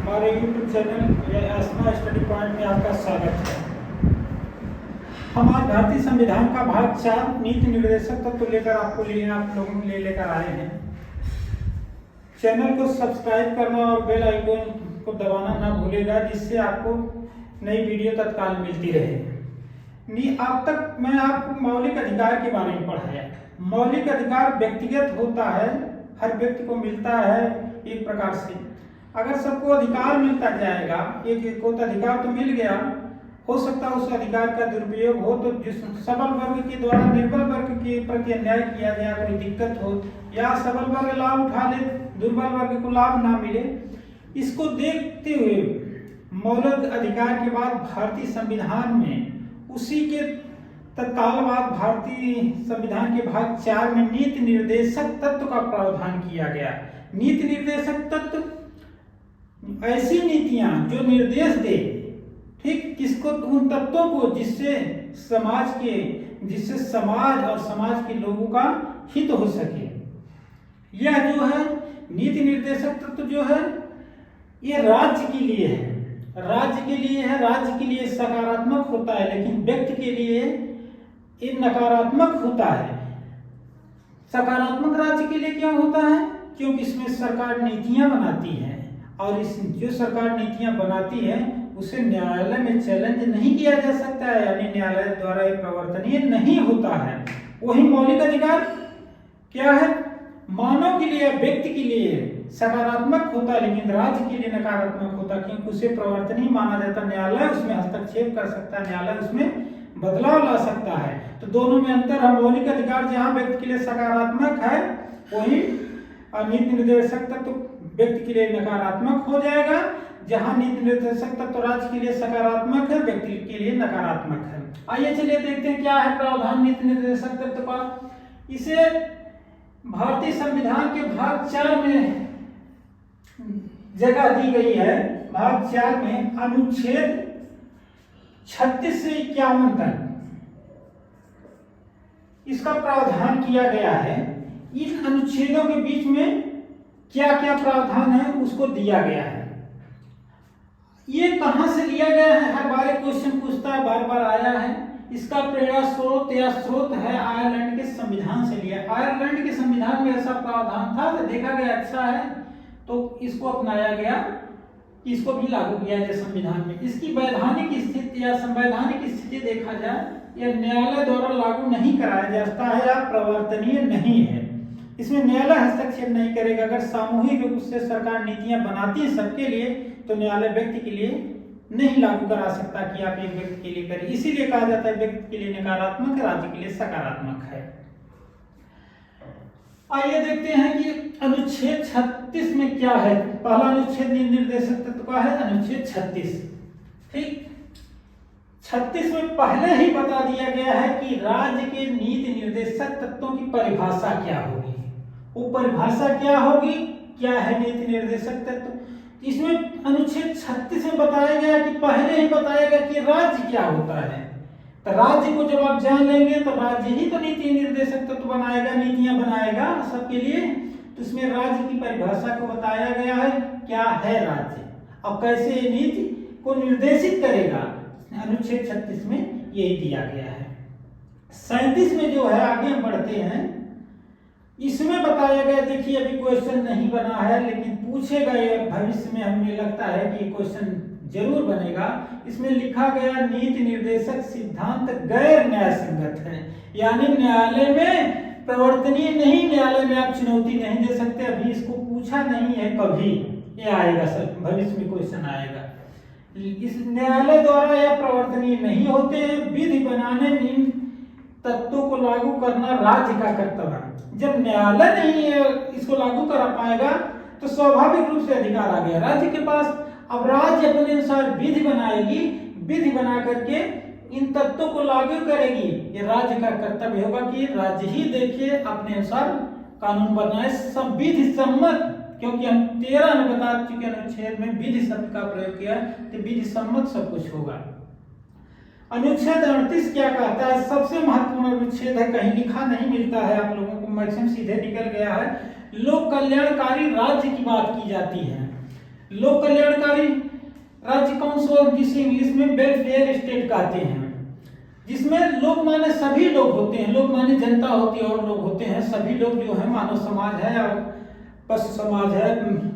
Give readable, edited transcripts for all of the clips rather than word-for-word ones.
हमारे YouTube channel आसमा study point में आपका स्वागत है। हम आज भारतीय संविधान का भाग 4 नीति निर्देशक तत्व तो लेकर आप लोगों के लिए लेकर आए हैं। चैनल को सब्सक्राइब करना और बेल आइकन को दबाना ना भूलेगा, जिससे आपको नई वीडियो तत्काल मिलती रहे। अब तक मैं आपको मौलिक अधिकार के बारे में पढ़ाया। मौलिक अधिकार व्यक्तिगत होता है, हर व्यक्ति को मिलता है एक प्रकार से। अगर सबको अधिकार मिलता जाएगा, एक को अधिकार तो मिल गया, हो सकता है उस अधिकार का दुरुपयोग हो, तो जिस सबल वर्ग के द्वारा निर्बल वर्ग के प्रति अन्याय किया गया, कोई दिक्कत हो, या सबल वर्ग लाभ उठा ले, दुर्बल वर्ग को लाभ ना मिले, इसको देखते हुए मौलिक अधिकार के बाद भारतीय संविधान में उसी के तत्काल बाद भारतीय संविधान के भाग 4 में नीति निर्देशक तत्व का प्रावधान किया गया। नीति निर्देशक तत्व ऐसी नीतियां जो निर्देश दे, ठीक, किसको, उन तत्वों को जिससे समाज और समाज के लोगों का हित हो सके। यह जो है नीति निर्देशक तत्व जो है, ये राज्य के लिए है, राज्य के लिए सकारात्मक होता है, लेकिन व्यक्ति के लिए ये नकारात्मक होता है। सकारात्मक राज्य के लिए क्या होता है? क्योंकि इसमें सरकार नीतियां बनाती है, और इस जो सरकार नीतियां बनाती है उसे न्यायालय में चैलेंज नहीं किया जा सकता है, यानी न्यायालय द्वारा ये प्रवर्तनीय नहीं होता है। वही मौलिक अधिकार क्या है? मानव के लिए, व्यक्ति के लिए सकारात्मक होता है, लेकिन राज्य के लिए नकारात्मक होता है, क्योंकि उसे प्रवर्तनीय माना जाता है। न्यायालय उसमें हस्तक्षेप कर सकता है, न्यायालय उसमें बदलाव ला सकता है। तो दोनों में अंतर है। मौलिक अधिकार जहाँ व्यक्ति के लिए सकारात्मक है, वही नीति निर्देशक तत्व व्यक्ति के लिए नकारात्मक हो जाएगा। जहां नीति निर्देशक तत्व राज्य के लिए सकारात्मक है, व्यक्ति के लिए नकारात्मक है। आइए चलिए देखते हैं क्या है प्रावधान नीति निर्देशक तत्व का। इसे भारतीय संविधान के भाग 4 में जगह दी गई है। भाग 4 में अनुच्छेद 36 से 51 तक इसका प्रावधान किया गया है। इन अनुच्छेदों के बीच में क्या क्या प्रावधान है उसको दिया गया है। ये कहां से लिया गया है? हर बार एक क्वेश्चन पूछता है, बार बार आया है। इसका प्रेरणा स्रोत है आयरलैंड के संविधान से लिया। आयरलैंड के संविधान में ऐसा प्रावधान था, तो देखा गया अच्छा है, तो इसको अपनाया गया, इसको भी लागू किया जाए संविधान में। इसकी वैधानिक स्थिति या संवैधानिक स्थिति देखा जाए, यह न्यायालय द्वारा लागू नहीं कराया जाता है या प्रवर्तनीय नहीं है। इसमें न्यायालय हस्तक्षेप नहीं करेगा। अगर सामूहिक रूप से सरकार नीतियां बनाती है सबके लिए, तो न्यायालय व्यक्ति के लिए नहीं लागू करा सकता कि आप एक व्यक्ति के लिए करें। इसीलिए कहा जाता है व्यक्ति के लिए नकारात्मक है, राज्य के लिए सकारात्मक है। आइए देखते हैं कि अनुच्छेद 36 में क्या है। पहला अनुच्छेद निर्देशक तत्व का है, अनुच्छेद 36। ठीक, 36 में पहले ही बता दिया गया है कि राज्य के नीति निर्देशक तत्वों की परिभाषा क्या होगी। वो परिभाषा क्या होगी, क्या है नीति निर्देशक तत्व। इसमें अनुच्छेद 36 में बताया गया कि पहले ही बताया गया कि राज्य क्या होता है। तो राज्य को जब आप जान लेंगे, तो राज्य ही तो नीति निर्देशक तत्व बनाएगा, नीतियां बनाएगा सबके लिए। तो इसमें राज्य की परिभाषा को बताया गया है, क्या है राज्य, अब कैसे ये नीति को निर्देशित करेगा। अनुच्छेद 36 में यही दिया गया है। 37 में जो है, आगे हम बढ़ते हैं, इसमें बताया गया, देखिए अभी क्वेश्चन नहीं बना है, लेकिन पूछेगा ये भविष्य में, हमें लगता है कि ये क्वेश्चन जरूर बनेगा। इसमें लिखा गया नीति निर्देशक सिद्धांत गैर न्याय संगत है, यानी न्यायालय में प्रवर्तनीय नहीं, न्यायालय में आप चुनौती नहीं दे सकते। अभी इसको पूछा नहीं है, कभी ये आएगा, सर भविष्य में क्वेश्चन आएगा। इस न्यायालय द्वारा यह प्रवर्तनीय नहीं होते हैं। विधि बनाने में इन तत्वों को लागू करना राज्य का कर्तव्य है। जब न्यायालय नहीं इसको लागू करा पाएगा, तो स्वाभाविक रूप से अधिकार आ गया राज्य के पास। अब राज्य अपने अनुसार विधि बनाएगी, विधि बना करके इन तत्वों को लागू करेगी। ये राज्य का कर्तव्य होगा कि राज्य ही देखिए अपने अनुसार कानून बनाए, सब विधि सम्मत, क्योंकि हम 13 में बता चुके अनुच्छेद में विधि शब्द का प्रयोग किया, तो विधि सम्मत सब कुछ होगा। अनुच्छेद 38 क्या कहता है? सबसे महत्वपूर्ण अनुच्छेद है, कहीं लिखा नहीं मिलता है आप लोगों को, मैक्सिमम सीधे निकल गया है। लोक कल्याणकारी राज्य की बात की जाती है। लोक कल्याणकारी राज्य काउंसिल, जिसे इंग्लिश में वेलफेयर स्टेट कहते हैं, जिसमें लोग माने सभी लोग होते हैं, लोग माने जनता होती है और लोग होते हैं, सभी लोग जो है, मानव समाज है और पशु समाज है,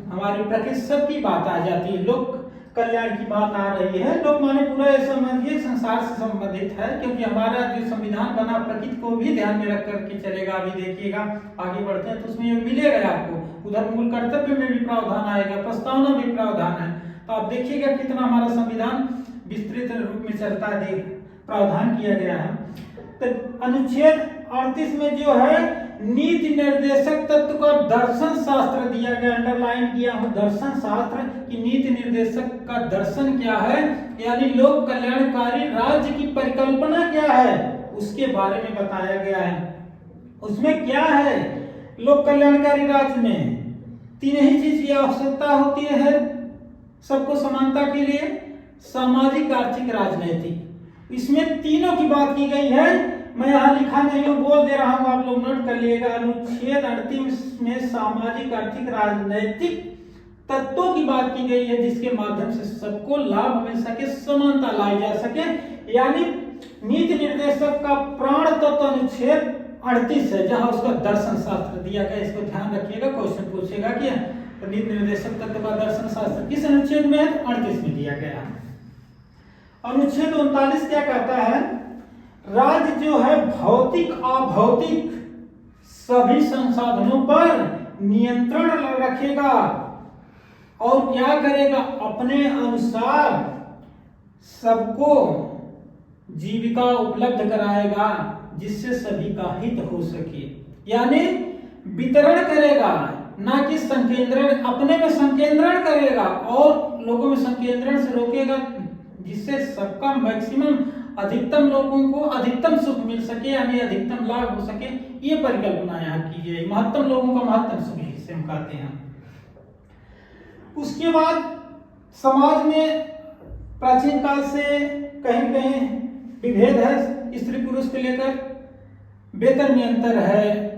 हमारी प्रकृति, सबकी बात आ जाती है। लोक कल्याण की बात आ रही है। लोग माने पूरा ऐसा समझिए संसार से संबंधित है, क्योंकि हमारा जो संविधान बना प्रकृति को भी ध्यान में रख करके चलेगा। अभी देखिएगा आगे बढ़ते हैं तो उसमें मिलेगा आपको, उधर मूल कर्तव्य में भी प्रावधान आएगा, प्रस्तावना भी प्रावधान है। तो आप देखिएगा कितना हमारा संविधान विस्तृत रूप में चलता है, प्रावधान किया गया है। तो अनुच्छेद 38 में जो है नीति निर्देशक तत्व का दर्शन शास्त्र दिया गया, अंडरलाइन किया हूं, दर्शन शास्त्र की नीति निर्देशक का दर्शन क्या है, यानी लोक कल्याणकारी राज्य की परिकल्पना क्या है, उसके बारे में बताया गया है। उसमें क्या है, लोक कल्याणकारी राज्य में 3 ही चीज की आवश्यकता होती है सबको समानता के लिए, सामाजिक, आर्थिक, राजनैतिक। इसमें तीनों की बात की गई है। मैं यहाँ लिखा नहीं हूँ, बोल दे रहा हूँ, आप लोग नोट कर लिएगा। अनुच्छेद 38 में सामाजिक, आर्थिक, राजनैतिक तत्वों की बात की गई है, जिसके माध्यम से सबको लाभ मिल सके, समानता लाई जा सके। यानी नीति निर्देशक का प्राण तत्व अनुच्छेद 38 है, जहां उसका दर्शन शास्त्र दिया गया। इसको ध्यान रखिएगा, क्वेश्चन पूछेगा कि नीति निर्देशक तत्व का दर्शन शास्त्र किस अनुच्छेद में है, 38 में दिया गया। अनुच्छेद 39 क्या कहता है, राज्य जो है भौतिक अभौतिक सभी संसाधनों पर नियंत्रण रखेगा और क्या करेगा, अपने अनुसार सबको जीविका उपलब्ध कराएगा, जिससे सभी का हित हो सके। यानी वितरण करेगा, ना कि संकेंद्रण, अपने में संकेंद्रण करेगा और लोगों में संकेंद्रण से रोकेगा, जिससे सबका मैक्सिमम, अधिकतम लोगों को अधिकतम सुख मिल सके, यानी अधिकतम लाभ हो सके। ये परिकल्पना यहाँ की गई। महत्तम लोगों का महत्तम सुख जिसे हम कहते हैं। उसके बाद समाज में प्राचीन काल से कहीं कहीं विभेद है, स्त्री पुरुष को लेकर, वेतन में अंतर है,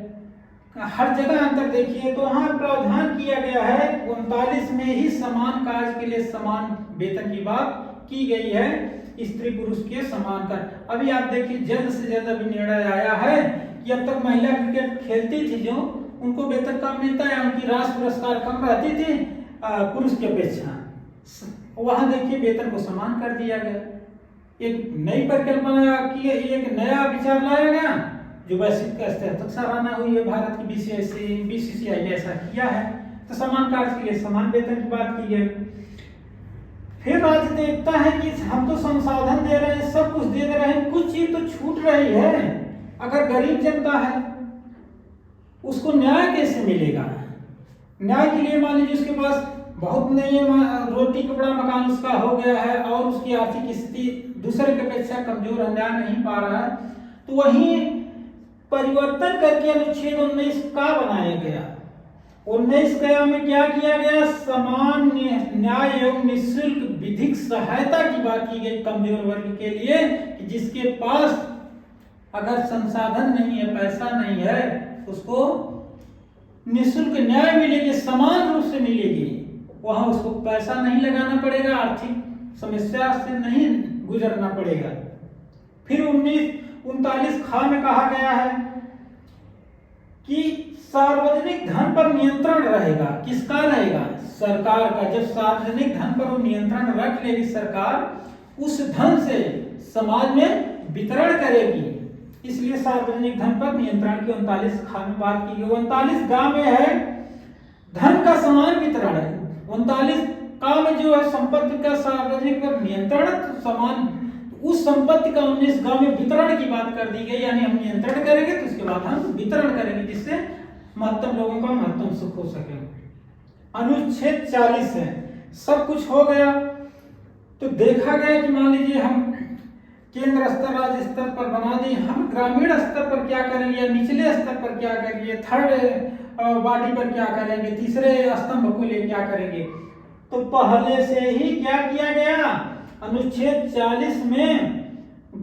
हर जगह अंतर देखिए। तो वहां प्रावधान किया गया है 39 में ही समान कार्य के लिए समान वेतन की बात की गई है, स्त्री पुरुष के समान कर। अभी आप देखिए जल्द से जल्द अभी निर्णय आया है कि अब तक महिला क्रिकेट खेलती थी जो, उनको वेतन कम मिलता है, उनकी राष्ट्र पुरस्कार कम रहती थी पुरुष की अपेक्षा। वहां देखिए वेतन को समान कर दिया गया। एक नई परिकल्पना की, एक नया विचार लाया गया जो वैश्विक स्तर तक सराहना हुई है। भारत की बीसीसीआई ने ऐसा किया है। तो समान कार्य के लिए समान वेतन की बात की गई। फिर राज्य देखता है कि हम तो संसाधन दे रहे हैं, सब कुछ दे रहे हैं, कुछ चीज तो छूट रही है। अगर गरीब जनता है उसको न्याय कैसे मिलेगा? न्याय के लिए मान लीजिए उसके पास बहुत नहीं है, रोटी कपड़ा मकान उसका हो गया है और उसकी आर्थिक स्थिति दूसरे की अपेक्षा कमजोर है, न्याय नहीं पा रहा है, तो वहीं परिवर्तन करके अनुच्छेद 19 का बनाया गया। 19 गया में क्या किया गया, समान न्याय एवं निःशुल्क विधिक सहायता की बात की गई कमजोर वर्ग के लिए, कि जिसके पास अगर संसाधन नहीं है, पैसा नहीं है, उसको निःशुल्क न्याय मिलेगी, समान रूप से मिलेगी। वहां उसको पैसा नहीं लगाना पड़ेगा, आर्थिक समस्या से नहीं गुजरना पड़ेगा। फिर 39 खा में कहा गया है कि सार्वजनिक धन पर नियंत्रण रहेगा। किसका रहेगा? सरकार का। जब सार्वजनिक धन पर वो नियंत्रण रख लेगी सरकार, उस धन से समाज में वितरण करेगी, इसलिए सार्वजनिक धन पर नियंत्रण की 39 खा में बात की गई। 39 गा में है धन का समान वितरण है। 39 का में जो है संपत्ति का सार्वजनिक पर नियंत्रण समान, उस संपत्ति का 19 गांव में वितरण की बात कर दी गई। यानी हम नियंत्रण करेंगे तो उसके बाद हम वितरण करेंगे, जिससे महत्तम लोगों का महत्तम सुख हो सके। अनुच्छेद 40 है, सब कुछ हो गया। तो देखा गया कि मान लीजिए हम केंद्र स्तर राज्य स्तर पर बना दी, हम ग्रामीण स्तर पर क्या करेंगे, निचले स्तर पर क्या करेंगे, थर्ड बॉडी पर क्या करेंगे, तीसरे स्तंभ को ले क्या करेंगे। तो पहले से ही क्या किया गया, अनुच्छेद 40 में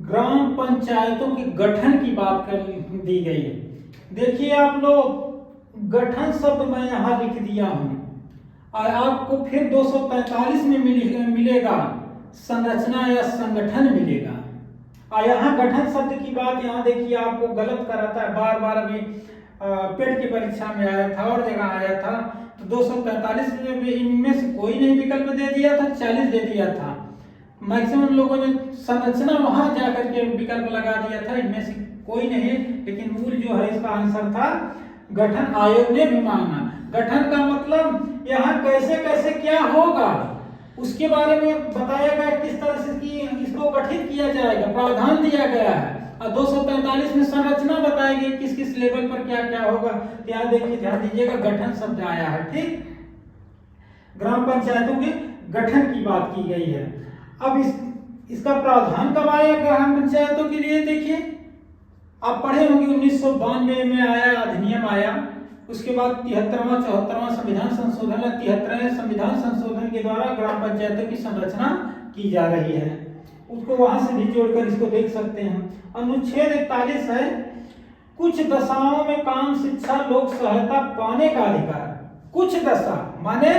ग्राम पंचायतों के गठन की बात कर दी गई है। देखिए आप लोग, गठन शब्द मैं यहां लिख दिया हूं। और आपको फिर 243 में मिलेगा संरचना या संगठन मिलेगा। और यहाँ गठन शब्द की बात यहाँ देखिए आपको गलत कराता है, बार बार अभी पेट की परीक्षा में आया था और जगह आया था। तो 243 में इनमें से कोई नहीं विकल्प दे दिया था, 40 दे दिया था। मैक्सिमम लोगों ने संरचना वहां जाकर के विकल्प लगा दिया था, इनमें से कोई नहीं। लेकिन मूल जो है इसका आंसर था गठन। आयोग ने भी मांगा। गठन का मतलब यहाँ कैसे कैसे क्या होगा उसके बारे में बताया गया, किस तरह से इसको गठित किया जाएगा, प्रावधान दिया गया है। और 243 में संरचना बताई गई, किस किस लेवल पर क्या क्या होगा। यहाँ देखिए, ध्यान दीजिएगा, गठन शब्द आया है। ठीक, ग्राम पंचायतों के गठन की बात की गई है। अब इसका प्रावधान कब आया ग्राम पंचायतों के लिए? देखिए आप पढ़े होंगे 1992 में आया, अधिनियम आया। उसके बाद 73वां 74वां संविधान संशोधन, 73वें संविधान संशोधन के द्वारा ग्राम पंचायतों की संरचना की जा रही है। उसको वहां से भी जोड़कर इसको देख सकते हैं। अनुच्छेद 41 है, कुछ दशाओं में काम, शिक्षा, लोक सहायता पाने का अधिकार। कुछ दशा माने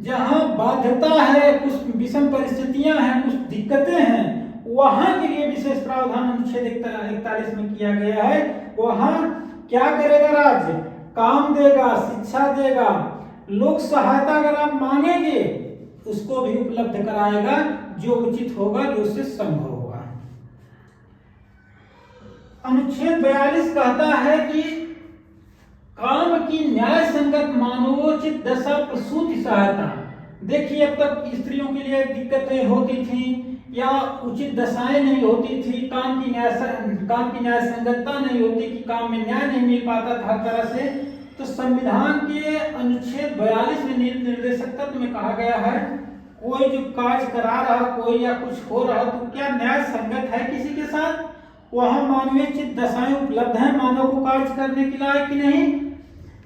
जहां बाध्यता है, कुछ विषम परिस्थितियां हैं, कुछ दिक्कतें हैं, वहां के लिए विशेष प्रावधान अनुच्छेद 41 में किया गया है। वहां क्या करेगा राज्य? काम देगा, शिक्षा देगा, लोक सहायता अगर आप मांगेंगे उसको भी उपलब्ध कराएगा, जो उचित होगा, जो उससे संभव होगा। अनुच्छेद 42 कहता है कि काम की न्याय संगत मानवोचित दशा, प्रसूति सहायता। देखिए अब तक स्त्रियों के लिए दिक्कतें होती थी या उचित दशाएं नहीं होती थी, काम की न्याय संगतता नहीं होती, कि काम में न्याय नहीं मिल पाता था हर तरह से। तो संविधान के अनुच्छेद 42 में निर्देशक तत्व में कहा गया है, कोई जो कार्य करा रहा कोई या कुछ हो रहा तो क्या न्याय संगत है किसी के साथ, वहां मानवीय दशाएं उपलब्ध हैं मानव को कार्य करने के लायक कि नहीं,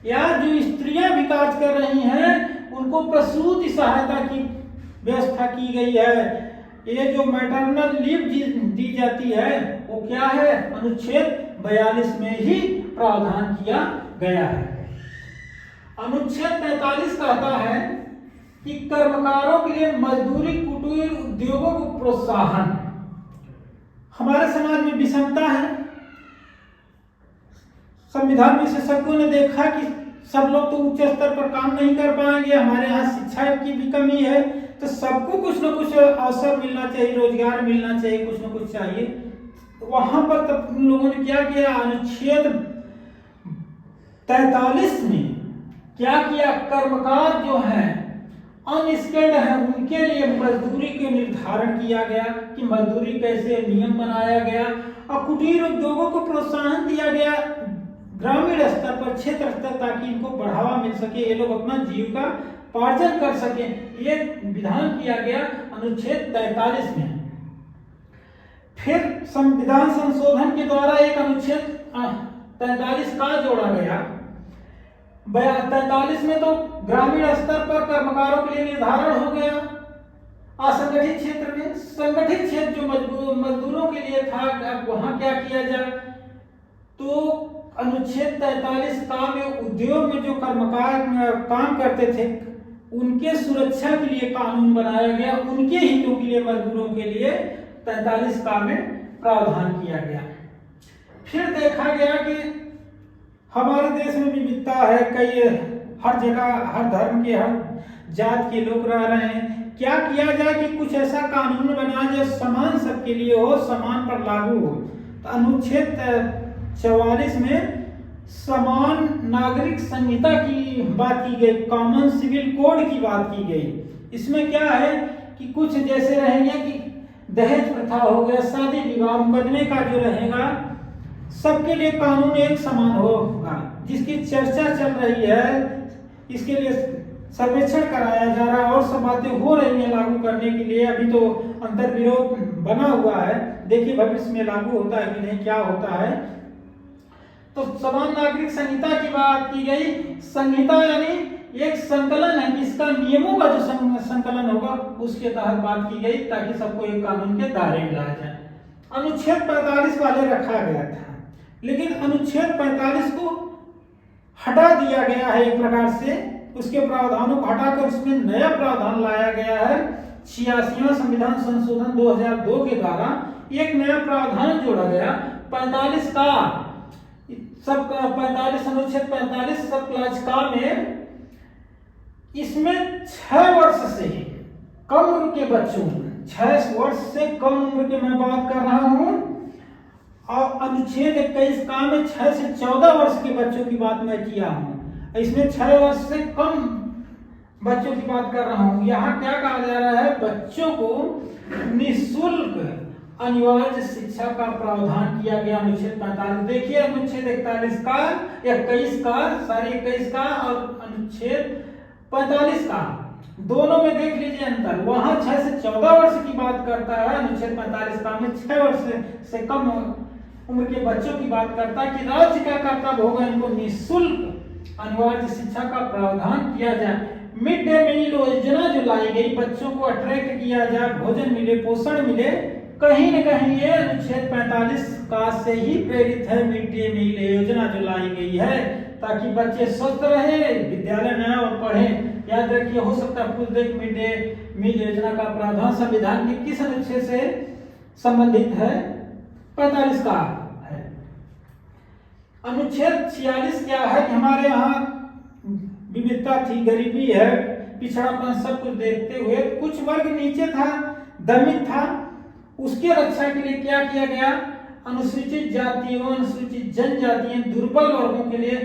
या जो स्त्रियां भी कार्य कर रही हैं उनको प्रसूति सहायता की व्यवस्था की गई है। ये जो मैटरनल लीव दी जाती है वो क्या है? अनुच्छेद 42 में ही प्रावधान किया गया है। अनुच्छेद 43 कहता है कि कर्मकारों के लिए मजदूरी, कुटीर उद्योगों को प्रोत्साहन। हमारे समाज में विषमता है। संविधान विशेषज्ञों ने देखा कि सब लोग तो उच्च स्तर पर काम नहीं कर पाएंगे, हमारे यहाँ शिक्षा की भी कमी है, तो सबको कुछ न कुछ अवसर मिलना चाहिए, रोजगार मिलना चाहिए, कुछ न कुछ चाहिए। तो वहां पर तब उन लोगों ने क्या किया? अनुच्छेद 43 में क्या किया? कर्मकार जो हैं अनस्किल्ड हैं उनके लिए मजदूरी के निर्धारण किया गया कि मजदूरी कैसे, नियम बनाया गया। और कुटीर उद्योगों को प्रोत्साहन दिया गया ग्रामीण स्तर पर, क्षेत्र स्तर, ताकि इनको बढ़ावा मिल सके, ये लोग अपना जीविका पार्जन कर सके। ये विधान किया गया अनुच्छेद 43 में। फिर संविधान संशोधन के द्वारा एक अनुच्छेद 43 का जोड़ा गया। 43 में तो ग्रामीण स्तर पर कर्मकारों के लिए निर्धारण हो गया। असंगठित क्षेत्र में, संगठित क्षेत्र जो मजदूरों के लिए था, अब वहां क्या किया जाए? तो अनुच्छेद 43 का में उद्योग में जो कर्मकार काम करते थे उनके सुरक्षा के लिए कानून बनाया गया, उनके हितों के लिए, मजदूरों के लिए 43 का में प्रावधान किया गया। फिर देखा गया कि हमारे देश में विविधता है, कई हर जगह हर धर्म के, हर जात के लोग रह रहे हैं। क्या किया जाए कि कुछ ऐसा कानून बना जो समान सबके लिए हो, समान पर लागू हो। तो अनुच्छेद 44 में समान नागरिक संहिता की बात की गई, कॉमन सिविल कोड की बात की गई। इसमें क्या है कि कुछ जैसे रहेंगे कि दहेज प्रथा हो गया, शादी विवाह मुकदमे का जो रहेगा, सबके लिए कानून एक समान होगा। जिसकी चर्चा चल रही है, इसके लिए सर्वेक्षण कराया जा रहा है और सब बातें हो रही है लागू करने के लिए। अभी तो अंतर्विरोध बना हुआ है, देखिए भविष्य में लागू होता है कि नहीं, क्या होता है। तो समान नागरिक संहिता की बात की गई। संहिता यानी एक संकलन है, इसका नियमों का जो संकलन होगा उसके तहत बात की गई, ताकि सबको एक कानून के दायरे में लाया जाए। अनुच्छेद 45 वाले रखा गया था, लेकिन अनुच्छेद 45 को हटा दिया गया है एक प्रकार से। उसके प्रावधानों को हटाकर उसमें नया प्रावधान लाया गया है। 86वां संविधान संशोधन 2002 के द्वारा एक नया प्रावधान जोड़ा गया 45 का सब 45 अनुच्छेद 45 सब क्लास का में इसमें 6 वर्ष से कम उम्र के बच्चों 6 वर्ष से कम उम्र के मैं बात कर रहा हूं और अनुच्छेद 21 का में 6 से 14 वर्ष के बच्चों की बात मैं किया हूं। इसमें 6 वर्ष से कम बच्चों की बात कर रहा हूं। यहाँ क्या कहा जा रहा है, बच्चों को निःशुल्क अनिवार्य शिक्षा का प्रावधान किया गया अनुच्छेद 45। देखिए अनुच्छेद 41 का 21 का सारी 21 का और अनुच्छेद 45 का दोनों में देख लीजिए अंतर। वहां 6 से 14 वर्ष की बात करता है, अनुच्छेद 45 का में 6 वर्ष से कम उम्र के बच्चों की बात करता है कि राज्य का कर्तव्य होगा इनको निःशुल्क अनिवार्य शिक्षा का प्रावधान किया जाए। मिड डे मील योजना जो लाई गई, बच्चों को अट्रैक्ट किया जाए, भोजन मिले, पोषण मिले, कहीं न कहीं ये अनुच्छेद 45 का से ही प्रेरित है। मिड डे मील योजना जो लाई गई है ताकि बच्चे स्वस्थ रहे, विद्यालय में और पढ़ें। याद रखिए, हो सकता है कुछ देख मिड डे मील योजना का प्रावधान संविधान के किस अनुच्छेद से संबंधित है, 45 का है। अनुच्छेद 46 क्या है कि हमारे यहाँ विविधता थी, गरीबी है, पिछड़ापन सब कुछ देखते हुए कुछ वर्ग नीचे था, दमित था, उसके रक्षा के लिए क्या किया गया, अनुसूचित जातियों, अनुसूचित जनजातियों, दुर्बल वर्गों के लिए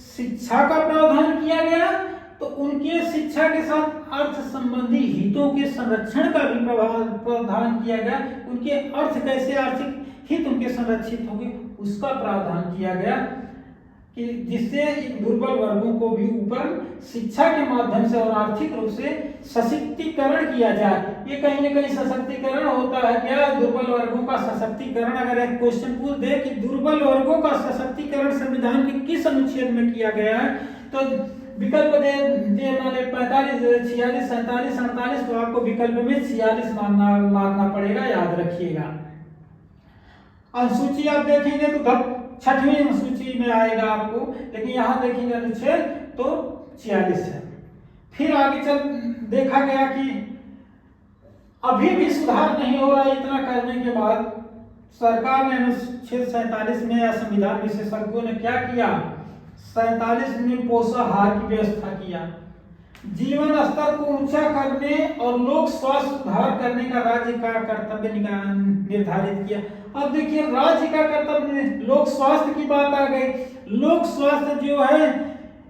शिक्षा का प्रावधान किया गया। तो उनके शिक्षा के साथ अर्थ संबंधी हितों के संरक्षण का भी प्रावधान किया गया। उनके अर्थ कैसे आर्थिक हित उनके संरक्षित होंगे उसका प्रावधान किया गया कि जिससे दुर्बल वर्गों को भी ऊपर शिक्षा के माध्यम से और आर्थिक रूप से सशक्तिकरण किया जाए। ये कहीं न कहीं सशक्तिकरण होता है क्या, दुर्बल वर्गों का सशक्तिकरण। अगर एक क्वेश्चन पूछ दे कि दुर्बल वर्गों का सशक्तिकरण संविधान के किस अनुच्छेद में किया गया है, तो विकल्प दे माने 45, 46, 47, 48, तो आपको विकल्प में 46 मारना पड़ेगा, याद रखिएगा। अनुसूची आप देखेंगे तो 6वीं अनुसूची में आएगा आपको, लेकिन यहाँ देखेंगे अनुच्छेद तो 46 है। फिर आगे चल देखा गया कि अभी भी सुधार नहीं हो रहा। इतना करने के बाद सरकार ने अनुच्छेद 47 में या संविधान विशेषज्ञों ने क्या किया, 47 में पोषाहार की व्यवस्था किया, जीवन स्तर को ऊंचा करने और लोक स्वास्थ्य सुधार करने का राज्य का कर्तव्य निर्धारित किया। अब देखिए राज्य का कर्तव्य, लोक स्वास्थ्य की बात आ गई। लोक स्वास्थ्य जो है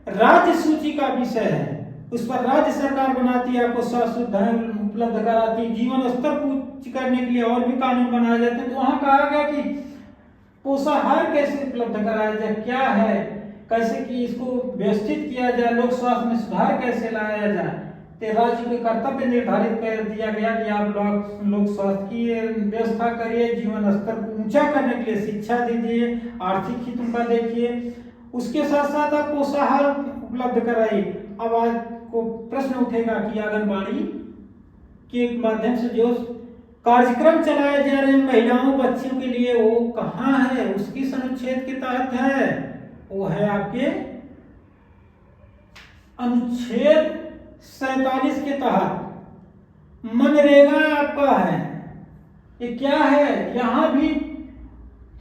राज्य सूची का विषय है, उस पर राज्य सरकार बनाती है, आपको स्वास्थ्य सुविधाएं उपलब्ध कराती है, जीवन स्तर को उच्च करने के लिए और भी कानून बनाए जाते हैं। तो वहां कहा गया कि पोषाहार कैसे उपलब्ध कराया जाए, क्या है, कैसे कि इसको व्यवस्थित किया जाए, लोक स्वास्थ्य में सुधार कैसे लाया जाए। तो राज्य के कर्तव्य निर्धारित कर दिया गया कि आप लोक स्वास्थ्य की व्यवस्था करिए, जीवन स्तर को ऊंचा करने के लिए शिक्षा दीजिए, आर्थिक हितों का देखिए, उसके साथ साथ आप पोषाहार उपलब्ध कराइए। अब आज को प्रश्न उठेगा कि आंगनबाड़ी के माध्यम से जो कार्यक्रम चलाए जा रहे हैं महिलाओं बच्चियों के लिए, वो कहाँ है, उसकी अनुच्छेद के तहत है, वो है आपके अनुच्छेद 47 के तहत। मनरेगा आपका है, ये क्या है, यहां भी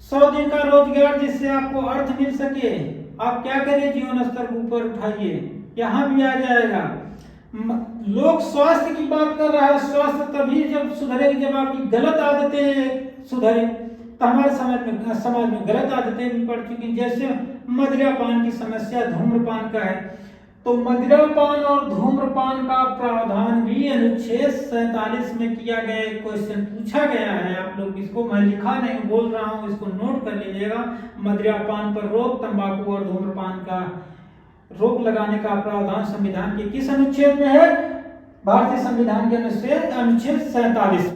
100 दिन का रोजगार जिससे आपको अर्थ मिल सके, आप क्या करिए, जीवन स्तर को ऊपर उठाइए, यहां भी आ जाएगा। लोक स्वास्थ्य की बात कर रहा है, स्वास्थ्य तभी जब सुधरेगी जब आपकी गलत आदतें सुधरे। तो हमारे समाज में गलत आदतें भी पड़ चुकी, जैसे मदिरापान की समस्या, धूम्रपान का है, तो मदिरापान और धूम्रपान का प्रावधान भी अनुच्छेद 47 में किया गया। एक क्वेश्चन पूछा गया है, आप लोग इसको, मैं लिखा नहीं बोल रहा हूँ, इसको नोट कर लीजिएगा। मदिरापान पर रोक, तंबाकू और धूम्रपान का रोक लगाने का प्रावधान संविधान के किस अनुच्छेद में है, भारतीय संविधान के अनुच्छेद 47।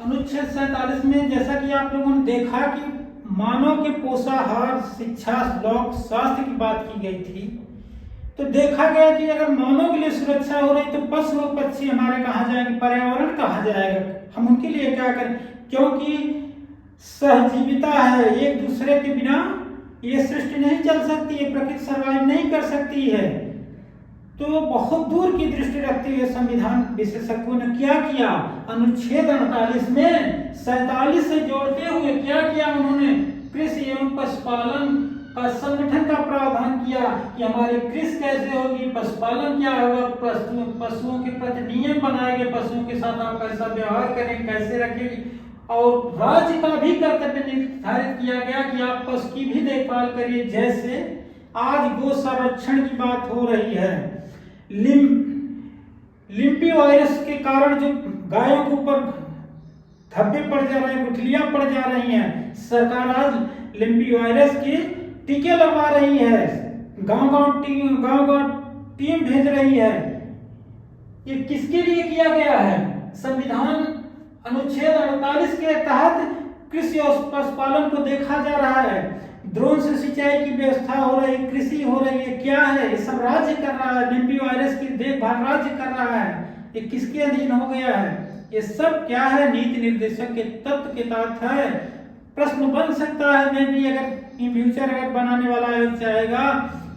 अनुच्छेद 47 में जैसा कि आप लोगों ने देखा कि मानव के पोषाहार, शिक्षा, लोक स्वास्थ्य की बात की गई थी, तो देखा गया कि अगर मानव के लिए सुरक्षा हो रही तो पशु और पक्षी हमारे कहाँ जाएंगे, पर्यावरण कहाँ जाएगा, हम उनके लिए क्या करें, क्योंकि सहजीविता है, एक दूसरे के बिना ये सृष्टि नहीं चल सकती है, प्रकृति सर्वाइव नहीं कर सकती है। तो बहुत दूर की दृष्टि रखते हुए संविधान विशेषज्ञों ने क्या किया, अनुच्छेद 48 में 47 से जोड़ते हुए क्या किया, उन्होंने कृषि एवं पशुपालन का संगठन का प्रावधान किया कि हमारी कृषि कैसे होगी, पशुपालन क्या होगा, पशुओं के प्रति नियम बनाए गए, पशुओं के साथ आप कैसा व्यवहार करें, कैसे रखेंगे, और राज्य का भी कर्तव्य निर्धारित किया गया कि आप पशु की भी देखभाल करिए। जैसे आज गो संरक्षण की बात हो रही है, लिम्पी वायरस के कारण जो गायों के ऊपर धब्बे पड़ जा रहे हैं, गुठलियां पड़ जा रही हैं, सरकार आज लिम्पी वायरस के टीके लगवा रही है, गांव-गांव टीम भेज रही है। ये किसके लिए किया गया है? संविधान अनुच्छेद 48 के तहत कृषि और पशुपालन को देखा जा रहा है। ड्रोन से सिंचाई की व्यवस्था हो रही है, कृषि हो रही है, क्या है ये सब राज्य कर रहा है। लिम्पी वायरस की देखभाल राज्य कर रहा है, ये किसके अधीन हो गया है? ये सब क्या है? नीति निर्देशक के तत्व के तहत है। प्रश्न बन सकता है, मैं भी अगर इन फ्यूचर अगर बनाने वाला आयोग चाहेगा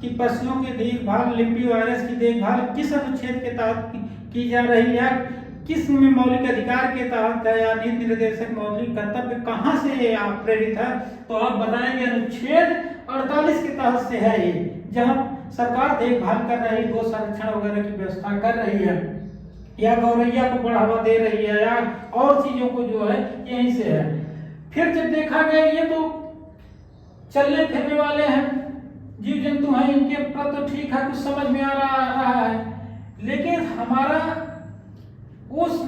कि पशुओं की देखभाल, लिम्पी वायरस की देखभाल किस अनुच्छेद के तहत की जा रही है, किस में मौलिक अधिकार के तहत है, या नीति निर्देशक मौलिक कर्तव्य कहाँ से आप प्रेरित है, तो आप बताएंगे अनुच्छेद 48 के तहत से है ये, जहाँ सरकार देखभाल कर रही है, गो संरक्षण वगैरह की व्यवस्था कर रही है, या गौरैया को बढ़ावा दे रही है, या और चीजों को जो है यहीं से है। फिर जब देखा गया ये तो चलने फिरने वाले हैं, जीव जंतु हैं, इनके प्रति तो ठीक है, कुछ समझ में आ रहा है, लेकिन हमारा उस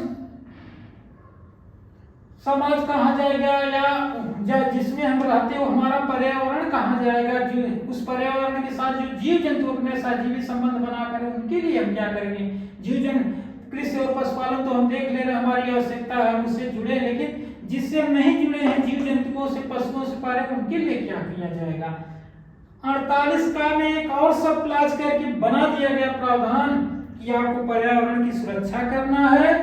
समाज कहाँ जाएगा, या जिसमें हम रहते हो हमारा पर्यावरण कहाँ जाएगा, जो उस पर्यावरण के साथ जो जीव जंतु अपने सहजीवी संबंध बनाकर उनके लिए हम क्या करेंगे। जीव जंतु कृषि और पशुपालन तो हम देख ले रहे, हमारी आवश्यकता है, हम उससे जुड़े, लेकिन जिससे हम नहीं जुड़े हैं, जीव जंतुओं से, पशुओं से पारे, उनके लिए क्या किया जाएगा। 48 का में एक और सब क्लास करके बना दिया गया प्रावधान कि आपको पर्यावरण की सुरक्षा करना है,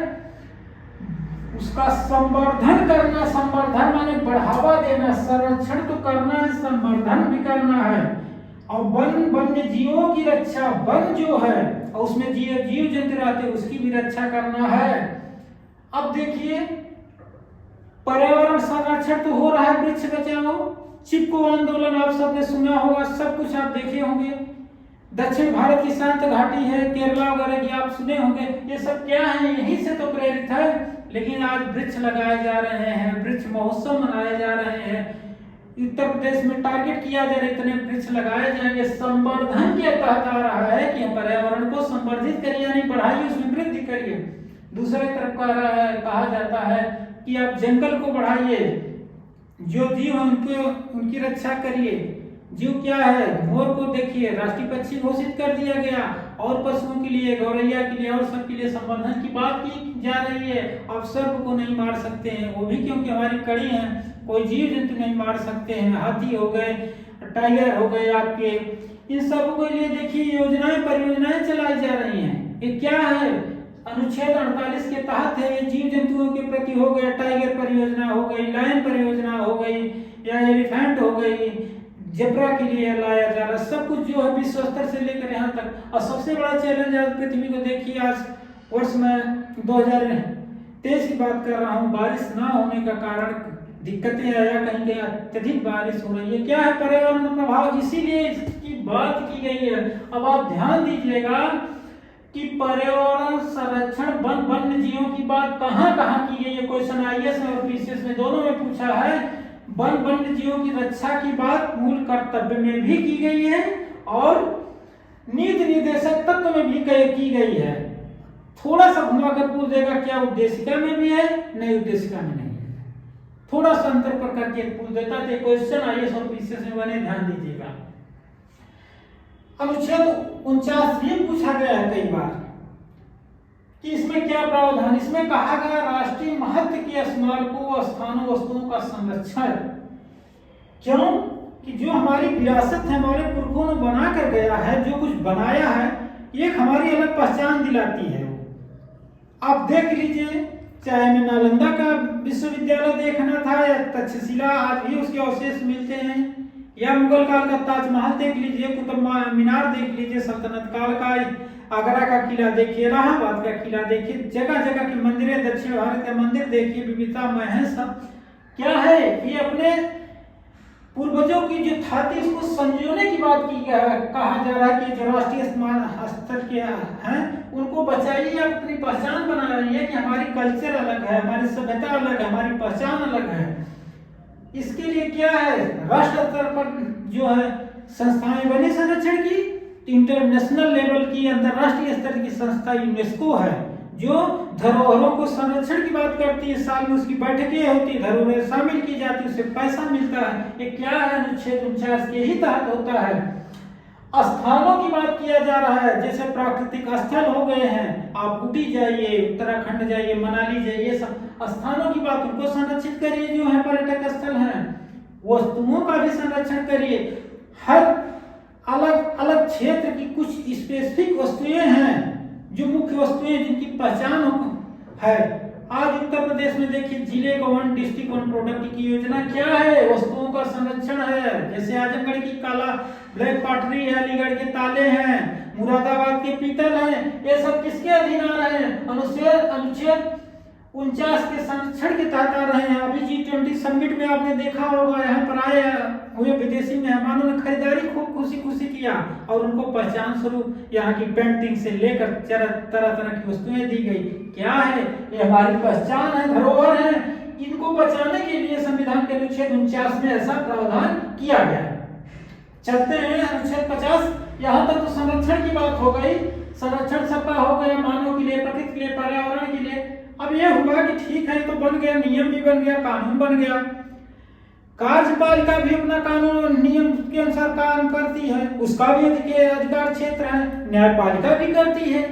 उसका संवर्धन करना, संवर्धन माने बढ़ावा देना, संरक्षण तो करना है, संवर्धन भी करना है, और वन्य जीवों की रक्षा, वन जो है और उसमें जीव जंतु रहते उसकी भी रक्षा करना है। अब देखिए पर्यावरण संरक्षण तो हो रहा है, वृक्ष बचाओ, चिपको आंदोलन आप सबने सुना होगा, सब कुछ आप देखे होंगे, दक्षिण भारत की शांत घाटी है, केरला वगैरह की आप सुने होंगे, ये सब क्या है, यहीं से तो प्रेरित है। लेकिन आज वृक्ष लगाए जा रहे हैं, वृक्ष महोत्सव मनाए जा रहे हैं, उत्तर प्रदेश में टारगेट किया जा रहा है इतने वृक्ष लगाए जाएंगे, संवर्धन के तहत आ रहा है कि पर्यावरण को संवर्धित करिए, यानी बढ़ाइए, उसमें वृद्धि करिए। दूसरे तरफ कहा जाता है कि आप जंगल को बढ़ाइए, जो जीव है उनकी रक्षा करिए। जीव क्या है, मोर को देखिए राष्ट्रीय पक्षी घोषित कर दिया गया, और पशुओं के लिए, गौरैया के लिए और सबके लिए संवर्धन की बात की जा रही है। आप सर्प को नहीं मार सकते हैं, वो भी क्योंकि हमारी कड़ी है, कोई जीव जंतु नहीं मार सकते हैं, हाथी हो गए, टाइगर हो गए आपके, इन सब के लिए देखिए योजनाएं, परियोजनाएं चलाई जा रही हैं। ये क्या है, अनुच्छेद 48 के तहत है, ये जीव जंतुओं के प्रति हो गया, टाइगर परियोजना हो गई, लायन परियोजना हो गई, या एलिफेंट हो गई, जेब्रा के लिए लाया जा रहा है, सब कुछ जो है विश्व स्तर से लेकर यहाँ तक। और सबसे बड़ा चैलेंज आज पृथ्वी को देखिए, आज वर्ष में 2023 की बात कर रहा हूँ, बारिश ना होने का कारण दिक्कतें आया, कहीं कहीं अत्यधिक बारिश हो रही है, क्या है पर्यावरण प्रभाव, इसीलिए इसकी बात की गई है। अब आप ध्यान दीजिएगा कि पर्यावरण संरक्षण, वन्य जीवों की बात कहाँ कहाँ की गई है। क्वेश्चन आईएएस और पीसीएस में दोनों में पूछा है। वन्य जीवों की रक्षा की बात मूल कर्तव्य में भी की गई है और नीति निर्देशक तत्व में भी की गई है। थोड़ा सा घुमा कर पूछ देगा क्या उद्देशिका में भी है, नहीं उद्देशिका में नहीं है, थोड़ा सा अंतर पर करके पूछ देता है। क्वेश्चन आईएएस और पीसीएस में बने, ध्यान दीजिएगा। अनुच्छेद 49 भी पूछा गया है कई बार कि इसमें क्या प्रावधान, इसमें कहा गया राष्ट्रीय महत्व के स्मारकों, स्थानों, वस्तुओं का संरक्षण। क्यों कि जो हमारी विरासत है, हमारे पुरखों ने बना कर गया है, जो कुछ बनाया है, एक हमारी अलग पहचान दिलाती है। आप देख लीजिए, चाहे हमें नालंदा का विश्वविद्यालय देखना था या तक्षशिला, आज भी उसके अवशेष मिलते हैं, या मुगल काल का ताजमहल देख लीजिए, कुतुब मीनार देख लीजिए, सल्तनत काल का आगरा का किला देखिए, इलाहाबाद का किला देखिए, जगह जगह के मंदिरें, दक्षिण भारत के मंदिर देखिए, विविधतामय है सब। क्या है, ये अपने पूर्वजों की जो था थी उसको संजोने की बात की कहा जा रहा है कि जो राष्ट्रीय स्तर के हैं उनको बचाइए, आप अपनी पहचान बना रही है कि हमारी कल्चर अलग है, हमारी सभ्यता अलग है, हमारी पहचान अलग है। इसके लिए क्या है, राष्ट्र स्तर पर जो है संस्थाएं बनी संरक्षण की, इंटरनेशनल लेवल की अंतरराष्ट्रीय स्तर की संस्था यूनेस्को है जो धरोहरों को संरक्षण की बात करती है। साल में उसकी बैठकें होती है, धरोहरें शामिल की जाती है, उससे पैसा मिलता है। ये क्या है, अनुच्छेद 49 के ही तहत होता है। स्थानों की बात किया जा रहा है, जैसे प्राकृतिक स्थल हो गए हैं, आप ऊटी जाइए, उत्तराखंड जाइए, मनाली जाइए, सब स्थानों की बात, उनको संरक्षित करिए जो है पर्यटक स्थल हैं। वस्तुओं का भी संरक्षण करिए। हर अलग अलग क्षेत्र की कुछ स्पेसिफिक वस्तुएं हैं जो मुख्य वस्तुएं जिनकी पहचान है। आज उत्तर प्रदेश में देखिए जिले को वन डिस्ट्रिक्ट वन प्रोडक्ट की योजना क्या है, वस्तुओं का संरक्षण है। जैसे आजमगढ़ की काला ब्लैक पॉटरी है, अलीगढ़ के ताले हैं, मुरादाबाद के पीतल हैं, ये सब किसके अधीन आ रहे हैं, अनुच्छेद 49 के संरक्षण के तहत आ रहे हैं। अभी G20 समिट में आपने देखा होगा, यहाँ पर आए हुए विदेशी मेहमानों ने खरीदारी खूब खुशी खुशी किया और उनको पहचान स्वरूप यहाँ की पेंटिंग से लेकर तरह तरह की वस्तुएं दी गई। क्या है, ये हमारी पहचान है, धरोहर है। इनको बचाने के लिए संविधान के अनुच्छेद 49 में ऐसा प्रावधान किया गया। चलते हैं अनुच्छेद 50। यहाँ तक तो संरक्षण की बात हो गई, संरक्षण सबका हो गया, मानव के लिए, प्रकृति के लिए, पर्यावरण के लिए। अब यह हुआ कि ठीक है, तो बन गया, नियम भी बन गया, कानून बन गया। कार्यपालिका भी अपना कानून और नियम के अनुसार काम करती है, उसका भी अधिकार क्षेत्र है। न्यायपालिका भी करती है,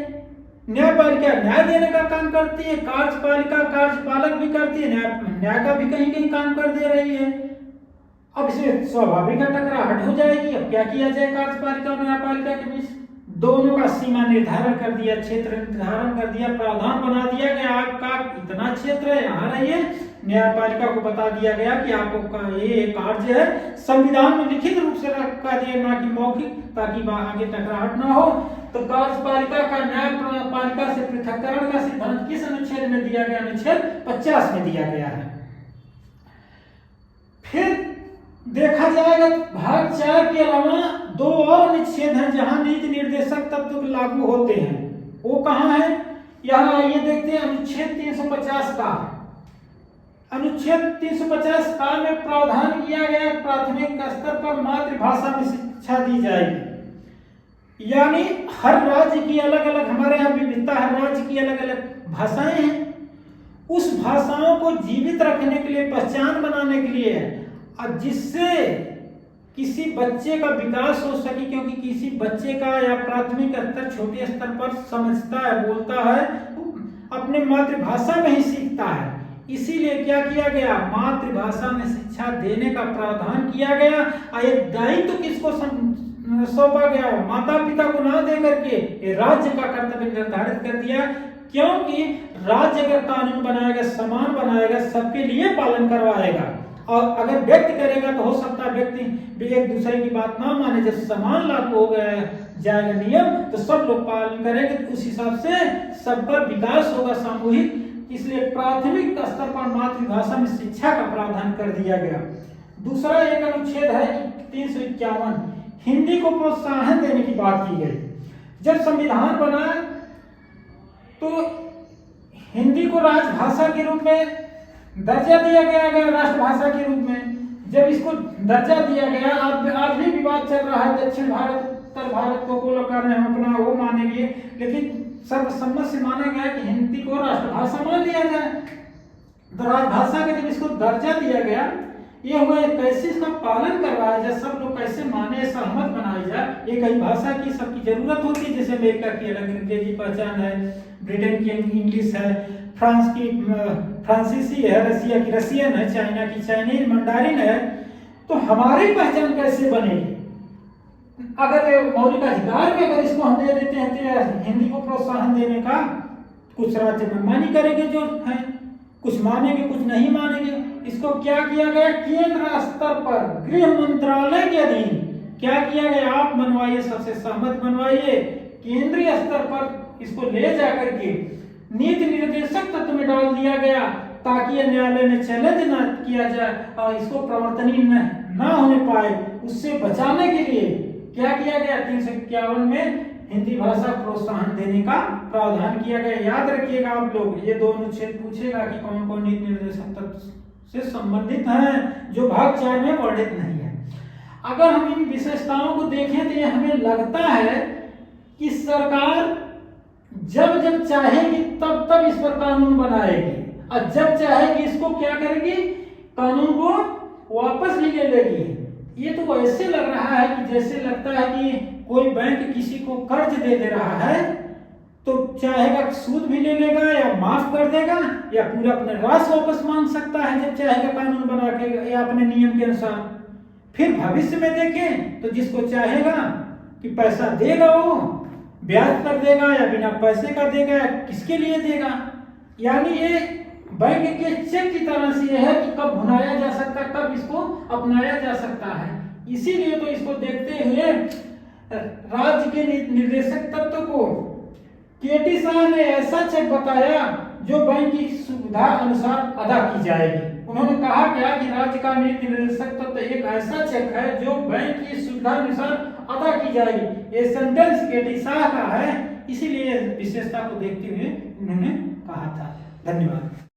न्यायपालिका न्याय देने का काम करती है, कार्यपालिका कार्यपालक भी करती है, न्याय का भी कहीं कहीं काम कर दे रही है। अब इसमें स्वाभाविक टकराहट हो जाएगी। अब क्या किया जाए, कार्यपालिका और न्यायपालिका के बीच दोनों का सीमा निर्धारण कर दिया, क्षेत्र निर्धारण कर दिया, प्रावधान बना दिया गया, आपका इतना क्षेत्र है, यहाँ रहिए। न्यायपालिका को बता दिया गया कि आपको ये कार्य है, संविधान में लिखित रूप से रखा दिया, ना कि मौखिक, ताकि आगे टकराहट ना हो। तो कार्यपालिका का न्यायपालिका से पृथक्करण का सिद्धांत किस अनुच्छेद में दिया गया, अनुच्छेद 50 में दिया गया है। फिर देखा जाएगा भाग 4 के अलावा 2 और अनुच्छेद हैं जहां नीति निर्देशक तत्व लागू होते हैं। वो कहां है, यहाँ आइए देखते हैं। अनुच्छेद 350 का, अनुच्छेद 350 का में प्रावधान किया गया प्राथमिक स्तर पर मातृभाषा में शिक्षा दी जाएगी। यानी हर राज्य की अलग अलग, हमारे यहाँ विविधता, हर राज्य की अलग अलग भाषाएं हैं। उस भाषाओं को जीवित रखने के लिए, पहचान बनाने के लिए, जिससे किसी बच्चे का विकास हो सके, क्योंकि किसी बच्चे का या प्राथमिक स्तर, छोटे स्तर पर समझता है, बोलता है, अपने मातृभाषा में ही सीखता है। इसीलिए क्या किया गया, मातृभाषा में शिक्षा देने का प्रावधान किया गया। एक दायित्व किसको सौंपा गया, माता पिता को ना दे करके राज्य का कर्तव्य निर्धारित कर दिया। क्योंकि राज्य अगर कानून बनाएगा, समान बनाएगा, सबके लिए पालन करवाएगा। और अगर व्यक्ति करेगा तो हो सकता है व्यक्ति एक दूसरे की बात ना माने। जब समान लागू हो गया जाएगा नियम, तो सब लोग पालन करेंगे, तो उस हिसाब से सबका विकास होगा सामूहिक। इसलिए प्राथमिक स्तर पर मातृभाषा में शिक्षा का प्रावधान कर दिया गया। दूसरा एक अनुच्छेद है 351, हिंदी को प्रोत्साहन देने की बात की गई। जब संविधान बना तो हिंदी को राजभाषा के रूप में दर्जा दिया गया, राष्ट्रभाषा के रूप में। जब इसको दर्जा दिया गया, आज भी विवाद चल रहा है, दक्षिण भारत उत्तर भारत को बोलो कर रहे हैं, हम अपना वो मानेंगे, लेकिन सर्वसम्मत से माना गया कि हिंदी को राष्ट्रभाषा मान लिया जाए। तो राजभाषा के जब इसको दर्जा दिया गया, ये हुआ कैसे इसका पालन करवाया जाए, सब लोग कैसे माने, सहमत बनाई जाए। एक ही भाषा की सबकी जरूरत होती है, जैसे अमेरिका की अलग अंग्रेजी पहचान है, ब्रिटेन की इंग्लिश है, फ्रांस की फ्रांसीसी है, रसिया की रसियन है, चाइना की चाइनीज मंडारिन है। तो हमारी पहचान कैसे बनेगी? अगर मौलिक अधिकार में अगर इसको हम दे देते हैं तो हिंदी को प्रोत्साहन देने का, कुछ राज्य मनमानी करेंगे जो है, कुछ मानेंगे कुछ नहीं मानेंगे। इसको क्या किया गया, केंद्र स्तर पर गृह मंत्रालय के अधीन क्या किया गया, आप मनवाइए, सबसे सहमत बनवाइए, केंद्रीय स्तर पर इसको ले जाकर के नीति निर्देशक तत्व में डाल दिया गया ताकि यह न्यायालय में चैलेंज न किया जाए और इसको प्रवर्तनीय न होने पाए। उससे बचाने के लिए क्या किया गया, 351 में हिंदी भाषा प्रोत्साहन देने का प्रावधान किया गया। याद रखिएगा आप लोग, ये दो अनुच्छेद पूछेगा कि कौन कौन नीति निर्देशक तत्व से संबंधित हैं जो भाग 4 में वर्णित नहीं है। अगर हम इन विशेषताओं को देखें तो ये हमें लगता है कि सरकार जब जब चाहेगी तब तब इस पर कानून बनाएगी और जब चाहेगी इसको क्या करेगी, कानून को वापस भी ले लेगी। ये तो ऐसे लग रहा है कि जैसे लगता है कि कोई बैंक किसी को कर्ज दे रहा है तो चाहेगा सूद भी ले लेगा या माफ कर देगा या पूरा अपने राशि वापस मांग सकता है जब चाहेगा कानून बना के या अपने नियम के अनुसार। फिर भविष्य में देखें तो जिसको चाहेगा कि पैसा देगा वो ब्याज पर देगा या बिना पैसे का देगा, किसके लिए देगा। यानी ये बैंक के चेक की तरह से है कि कब भुनाया जा सकता है, कब इसको अपनाया जा सकता है। इसीलिए तो इसको देखते हुए राज्य के निर्देशक तत्व को केटी शाह ने ऐसा चेक बताया जो बैंक की सुविधा अनुसार अदा की जाएगी। उन्होंने कहा क्या कि राज्य का नीति निर्देशक तत्व एक ऐसा चेक है जो बैंक की सुविधा अनुसार अदा की जाएगी। ये सेंटेंस केटी शाह का है, इसीलिए विशेषता को देखते हुए उन्होंने कहा था। धन्यवाद।